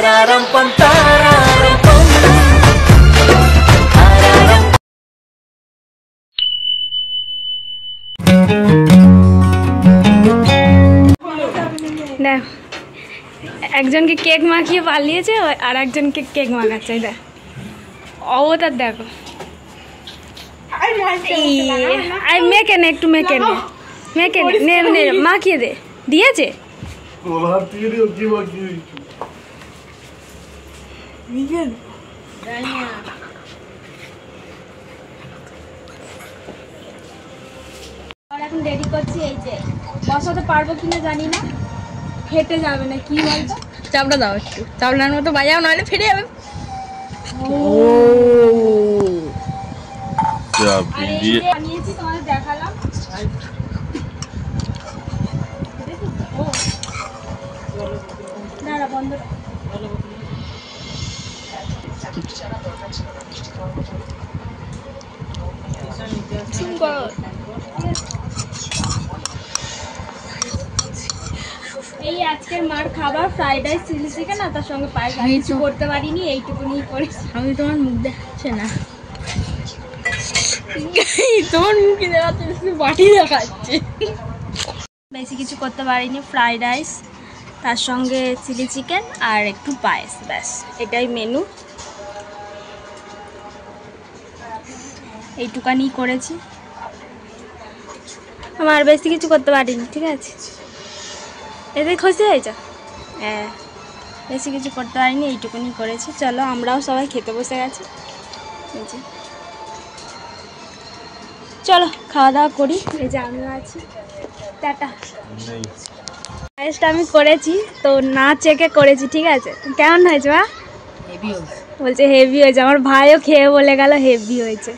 তারারাম পাম তারারাম পাম তারারাম। দেখ একজনকে কেক মাখিয়ে পালিয়েছে আর একজনকে কেক মাখাচ্ছে দেখ অবতার দেখো। মেখে নে একটু মেখে নে মেখে নে নে মাখিয়ে দে দিয়েছে এখন রেডি করছি এই যে বসাতে পারবো কিনা জানি না ফেটে যাবে না কি বলতো চাপড়া দাও একটু চাপড়ার মতো বাজাও নাহলে ফেটে যাবে। বানিয়েছি তোমাদের দেখালাম দাঁড়া বন্ধ এই আজকের মার খাবার ফ্রাইড রাইস চিলি চিকেন আর তার সঙ্গে পায়েস কিছু করতে পারিনি এইটুকুনি করেছি। আমি তোমার মুখ দেখাচ্ছে না তোমার মুখে দেখাচ্ছে বাটি দেখাচ্ছে বেশি কিছু করতে পারিনি ফ্রাইড রাইস তার সঙ্গে চিলি চিকেন আর একটু পায়েস ব্যাস এটাই মেনু এইটুকানি করেছি আমার বেশি কিছু করতে পারিনি ঠিক আছে এতে খুশি হয়েছে হ্যাঁ বেশি কিছু করতে পারিনি এইটুকুনি করেছি চলো আমরাও সবাই খেতে বসে গেছি চলো খাওয়া দাওয়া করি এই যে আমিও আছি টাটা পায়েসটা আমি করেছি তো না চেকে করেছি ঠিক আছে কেমন হয়েছে বা হেভি বলছে হেভি হয়েছে আমার ভাইও খেয়ে বলে গেল হেভি হয়েছে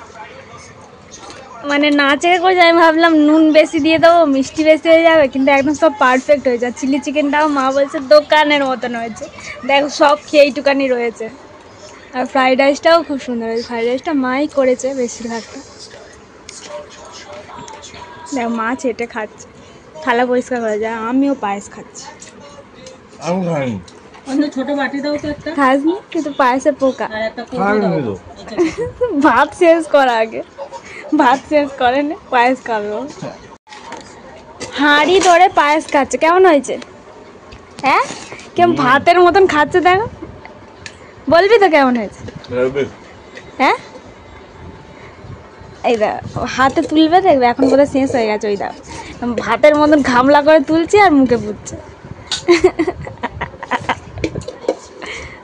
মানে না চেকে করেছে আমি ভাবলাম নুন বেশি দিয়ে দেবো মিষ্টি বেশি হয়ে যাবে কিন্তু একদম সব পারফেক্ট হয়েছে আর চিলি চিকেনটাও মা বলছে দোকানের মতন হয়েছে দেখো সব খেয়ে এইটুকানি রয়েছে আর ফ্রাইড রাইসটাও খুব সুন্দর হয়েছে ফ্রাইড রাইসটা মাই করেছে বেশিরভাগটা দেখো মা চেটে খাচ্ছে থালা পরিষ্কার করা যায় আমিও পায়েস খাচ্ছি ছোট বাটি দাও তো একটা খাসনি কিন্তু পায়েসে পোকা ভাত শেষ করা আগে ভাত শেষ করে না পায়েস খাবে হাঁড়ি ধরে পায়েস খাচ্ছে কেমন হয়েছে হ্যাঁ কেমন ভাতের মতন খাচ্ছে দেখো বলবি তো কেমন হয়েছে হ্যাঁ এই দা হাতে তুলবে দেখবে এখন বোধহয় শেষ হয়ে গেছে ওই দা ভাতের মতন ঘামলা করে তুলছে আর মুখে পুড়ছে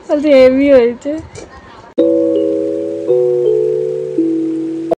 বলছে হেভি হয়েছে